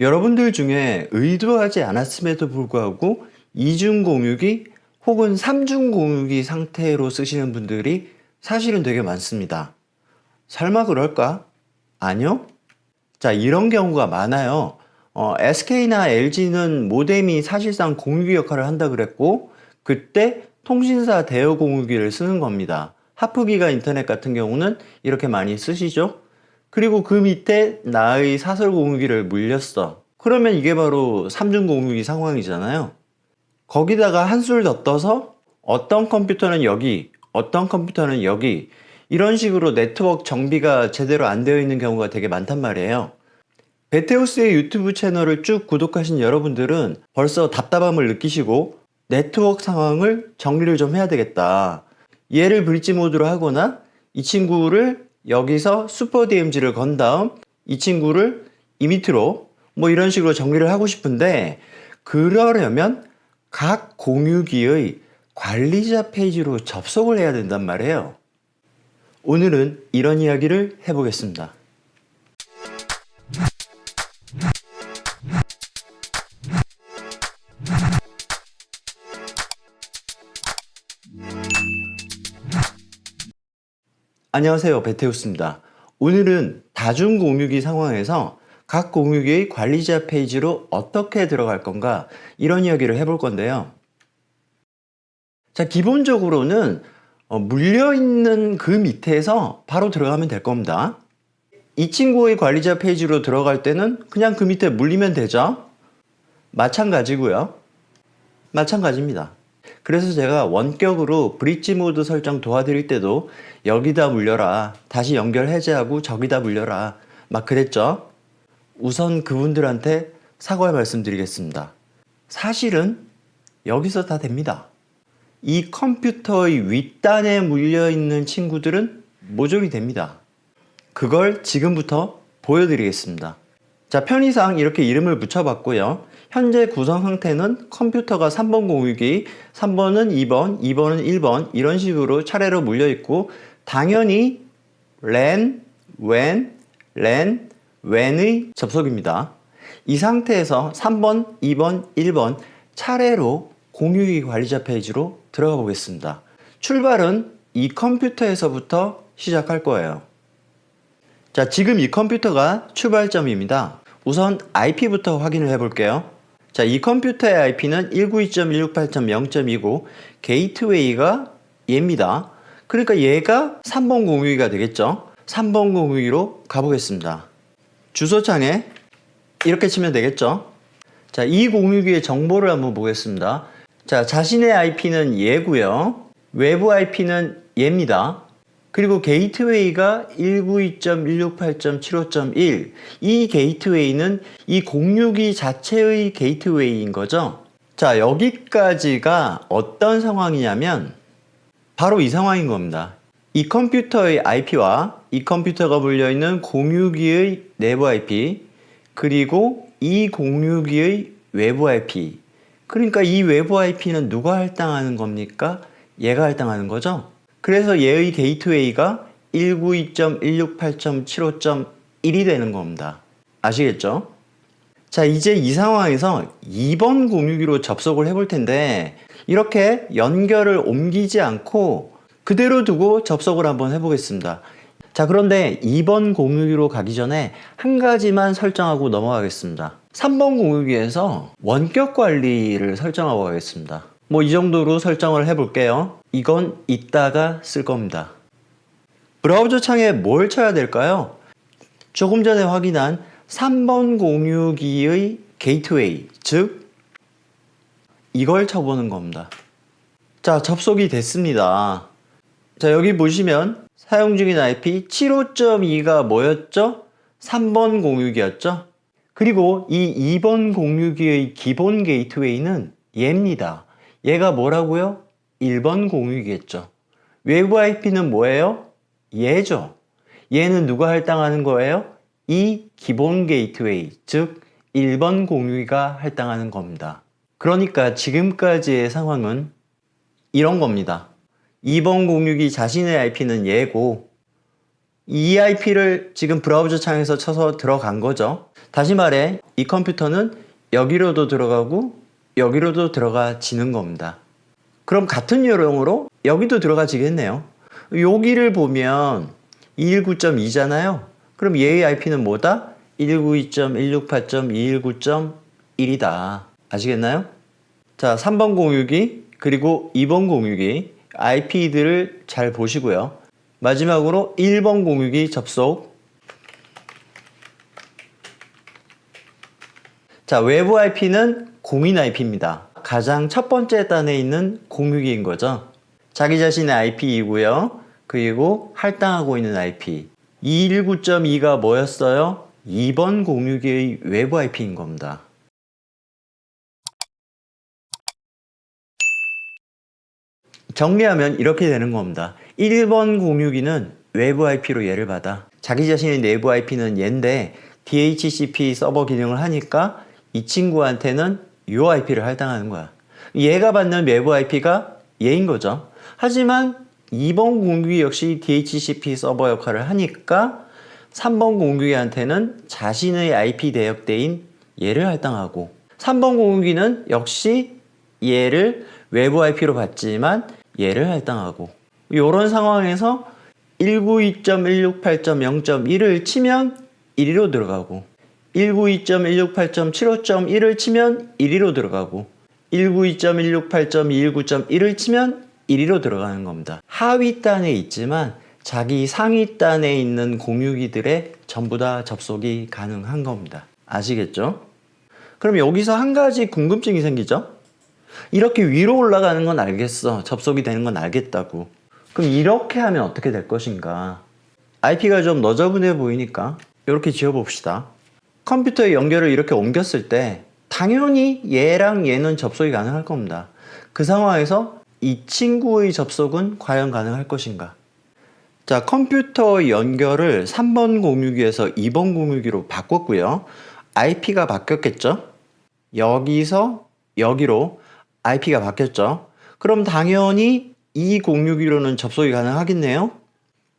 여러분들 중에 의도하지 않았음에도 불구하고 이중 공유기 혹은 삼중 공유기 상태로 쓰시는 분들이 사실은 되게 많습니다. 설마 그럴까? 아니요. 자, 이런 경우가 많아요. SK나 LG는 모뎀이 사실상 공유기 역할을 한다 그랬고, 그때 통신사 대여 공유기를 쓰는 겁니다. 하프기가 인터넷 같은 경우는 이렇게 많이 쓰시죠? 그리고 그 밑에 나의 사설 공유기를 물렸어. 그러면 이게 바로 삼중 공유기 상황이잖아요. 거기다가 한술 더 떠서 어떤 컴퓨터는 여기, 어떤 컴퓨터는 여기, 이런 식으로 네트워크 정비가 제대로 안 되어 있는 경우가 되게 많단 말이에요. 베테우스의 유튜브 채널을 쭉 구독하신 여러분들은 벌써 답답함을 느끼시고 네트워크 상황을 정리를 좀 해야 되겠다. 얘를 브릿지 모드로 하거나 이 친구를 여기서 슈퍼 DMZ를 건 다음 이 친구를 이 밑으로 뭐 이런 식으로 정리를 하고 싶은데, 그러려면 각 공유기의 관리자 페이지로 접속을 해야 된단 말이에요. 오늘은 이런 이야기를 해보겠습니다. 안녕하세요, 베테우스입니다. 오늘은 다중 공유기 상황에서 각 공유기의 관리자 페이지로 어떻게 들어갈 건가, 이런 이야기를 해볼 건데요. 자, 기본적으로는 물려있는 그 밑에서 바로 들어가면 될 겁니다. 이 친구의 관리자 페이지로 들어갈 때는 그냥 그 밑에 물리면 되죠. 마찬가지고요. 마찬가지입니다. 그래서 제가 원격으로 브릿지 모드 설정 도와드릴 때도 여기다 물려라, 다시 연결 해제하고 저기다 물려라 막 그랬죠. 우선 그분들한테 사과의 말씀드리겠습니다. 사실은 여기서 다 됩니다. 이 컴퓨터의 윗단에 물려있는 친구들은 모조리 됩니다. 그걸 지금부터 보여드리겠습니다. 자, 편의상 이렇게 이름을 붙여봤고요. 현재 구성 상태는 컴퓨터가 3번 공유기, 3번은 2번, 2번은 1번 이런 식으로 차례로 물려있고, 당연히 LAN, WAN, LAN, WAN의 접속입니다. 이 상태에서 3번, 2번, 1번 차례로 공유기 관리자 페이지로 들어가 보겠습니다. 출발은 이 컴퓨터에서부터 시작할 거예요. 자, 지금 이 컴퓨터가 출발점입니다. 우선 IP부터 확인을 해 볼게요. 자, 이 컴퓨터의 IP는 192.168.0.2고 게이트웨이가 얘입니다. 그러니까 얘가 3번 공유기가 되겠죠. 3번 공유기로 가보겠습니다. 주소창에 이렇게 치면 되겠죠. 자, 이 공유기의 정보를 한번 보겠습니다. 자, 자신의 IP는 얘고요. 외부 IP는 얘입니다. 그리고 게이트웨이가 192.168.75.1, 이 게이트웨이는 이 공유기 자체의 게이트웨이인 거죠. 자, 여기까지가 어떤 상황이냐면 바로 이 상황인 겁니다. 이 컴퓨터의 IP와 이 컴퓨터가 물려있는 공유기의 내부 IP, 그리고 이 공유기의 외부 IP, 그러니까 이 외부 IP는 누가 할당하는 겁니까? 얘가 할당하는 거죠. 그래서 얘의 게이트웨이가 192.168.75.1이 되는 겁니다. 아시겠죠? 자, 이제 이 상황에서 2번 공유기로 접속을 해볼 텐데, 이렇게 연결을 옮기지 않고 그대로 두고 접속을 한번 해보겠습니다. 자, 그런데 2번 공유기로 가기 전에 한 가지만 설정하고 넘어가겠습니다. 3번 공유기에서 원격 관리를 설정하고 가겠습니다. 뭐 이 정도로 설정을 해볼게요. 이건 이따가 쓸 겁니다. 브라우저 창에 뭘 쳐야 될까요? 조금 전에 확인한 3번 공유기의 게이트웨이, 즉 이걸 쳐보는 겁니다. 자, 접속이 됐습니다. 자, 여기 보시면 사용 중인 IP 75.2가 뭐였죠? 3번 공유기였죠? 그리고 이 2번 공유기의 기본 게이트웨이는 얘입니다. 얘가 뭐라고요? 1번 공유기겠죠. 외부 IP는 뭐예요? 얘죠. 얘는 누가 할당하는 거예요? 이 기본 게이트웨이, 즉 1번 공유기가 할당하는 겁니다. 그러니까 지금까지의 상황은 이런 겁니다. 2번 공유기 자신의 IP는 얘고, 이 IP를 지금 브라우저 창에서 쳐서 들어간 거죠. 다시 말해 이 컴퓨터는 여기로도 들어가고 여기로도 들어가지는 겁니다. 그럼 같은 요령으로 여기도 들어가지겠네요. 여기를 보면 219.2잖아요. 그럼 얘의 IP는 뭐다? 192.168.219.1이다. 아시겠나요? 자, 3번 공유기 그리고 2번 공유기 IP들을 잘 보시고요. 마지막으로 1번 공유기 접속. 자, 외부 IP는 공인 IP입니다. 가장 첫 번째 단에 있는 공유기인 거죠. 자기 자신의 IP이고요. 그리고 할당하고 있는 IP. 219.2가 뭐였어요? 2번 공유기의 외부 IP인 겁니다. 정리하면 이렇게 되는 겁니다. 1번 공유기는 외부 IP로 얘를 받아. 자기 자신의 내부 IP는 얘인데 DHCP 서버 기능을 하니까 이 친구한테는 이 IP를 할당하는 거야. 얘가 받는 외부 IP가 얘인 거죠. 하지만 2번 공유기 역시 DHCP 서버 역할을 하니까 3번 공유기한테는 자신의 IP 대역대인 얘를 할당하고 3번 공유기는 역시 얘를 외부 IP로 받지만 얘를 할당하고 이런 상황에서 192.168.0.1을 치면 1위로 들어가고 192.168.75.1을 치면 1위로 들어가고 192.168.219.1을 치면 1위로 들어가는 겁니다. 하위 단에 있지만 자기 상위 단에 있는 공유기들에 전부 다 접속이 가능한 겁니다. 아시겠죠? 그럼 여기서 한 가지 궁금증이 생기죠? 이렇게 위로 올라가는 건 알겠어. 접속이 되는 건 알겠다고. 그럼 이렇게 하면 어떻게 될 것인가? IP가 좀 너저분해 보이니까 이렇게 지어봅시다. 컴퓨터의 연결을 이렇게 옮겼을 때 당연히 얘랑 얘는 접속이 가능할 겁니다. 그 상황에서 이 친구의 접속은 과연 가능할 것인가? 자, 컴퓨터 연결을 3번 공유기에서 2번 공유기로 바꿨고요. IP가 바뀌었겠죠? 여기서 여기로 IP가 바뀌었죠? 그럼 당연히 이 공유기로는 접속이 가능하겠네요?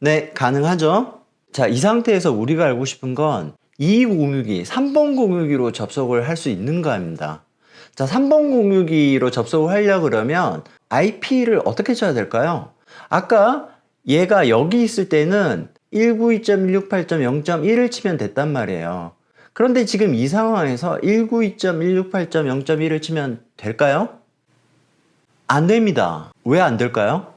네, 가능하죠? 자, 이 상태에서 우리가 알고 싶은 건 이 공유기, 3번 공유기로 접속을 할 수 있는가입니다. 자, 3번 공유기로 접속을 하려고 그러면 IP를 어떻게 쳐야 될까요? 아까 얘가 여기 있을 때는 192.168.0.1을 치면 됐단 말이에요. 그런데 지금 이 상황에서 192.168.0.1을 치면 될까요? 안 됩니다. 왜 안 될까요?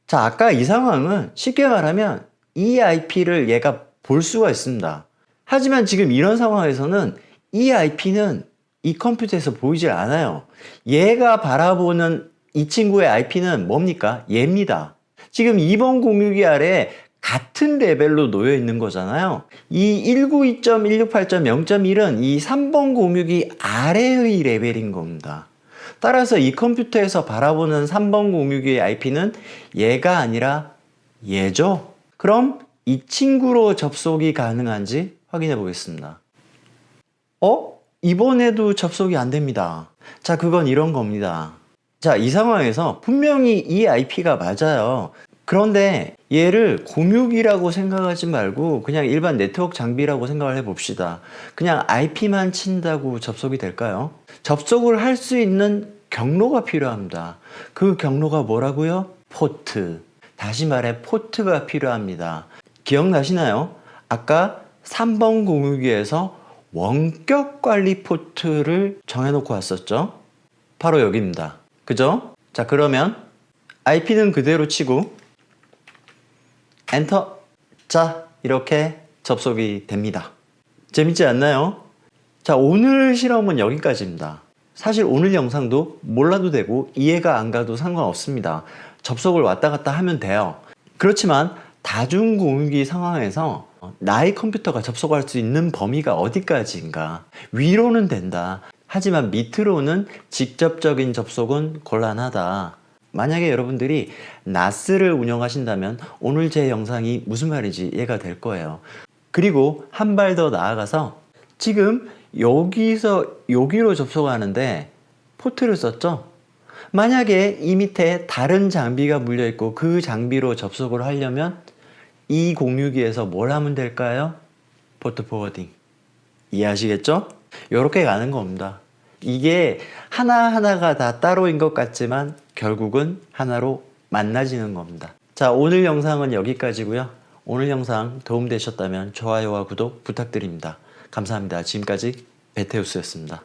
자, 아까 이 상황은 쉽게 말하면 이 IP를 얘가 볼 수가 있습니다. 하지만 지금 이런 상황에서는 이 IP는 이 컴퓨터에서 보이질 않아요. 얘가 바라보는 이 친구의 IP는 뭡니까? 얘입니다. 지금 2번 공유기 아래에 같은 레벨로 놓여 있는 거잖아요. 이 192.168.0.1은 이 3번 공유기 아래의 레벨인 겁니다. 따라서 이 컴퓨터에서 바라보는 3번 공유기의 IP는 얘가 아니라 얘죠. 그럼 이 친구로 접속이 가능한지 확인해 보겠습니다. 이번에도 접속이 안 됩니다. 자, 그건 이런 겁니다. 자, 이 상황에서 분명히 이 IP가 맞아요. 그런데 얘를 공유기라고 생각하지 말고 그냥 일반 네트워크 장비라고 생각을 해봅시다. 그냥 IP만 친다고 접속이 될까요? 접속을 할 수 있는 경로가 필요합니다. 그 경로가 뭐라고요? 포트. 다시 말해 포트가 필요합니다. 기억나시나요? 아까 3번 공유기에서 원격 관리 포트를 정해놓고 왔었죠? 바로 여기입니다. 그죠? 자, 그러면 IP는 그대로 치고 엔터. 자, 이렇게 접속이 됩니다. 재밌지 않나요? 자, 오늘 실험은 여기까지입니다. 사실 오늘 영상도 몰라도 되고 이해가 안 가도 상관없습니다. 접속을 왔다 갔다 하면 돼요. 그렇지만 다중 공유기 상황에서 나의 컴퓨터가 접속할 수 있는 범위가 어디까지인가? 위로는 된다. 하지만 밑으로는 직접적인 접속은 곤란하다. 만약에 여러분들이 NAS를 운영하신다면 오늘 제 영상이 무슨 말인지 이해가 될 거예요. 그리고 한 발 더 나아가서 지금 여기서 여기로 접속하는데 포트를 썼죠? 만약에 이 밑에 다른 장비가 물려있고 그 장비로 접속을 하려면 이 공유기에서 뭘 하면 될까요? 포트 포워딩. 이해하시겠죠? 이렇게 가는 겁니다. 이게 하나하나가 다 따로인 것 같지만 결국은 하나로 만나지는 겁니다. 자, 오늘 영상은 여기까지고요. 오늘 영상 도움되셨다면 좋아요와 구독 부탁드립니다. 감사합니다. 지금까지 베테우스였습니다.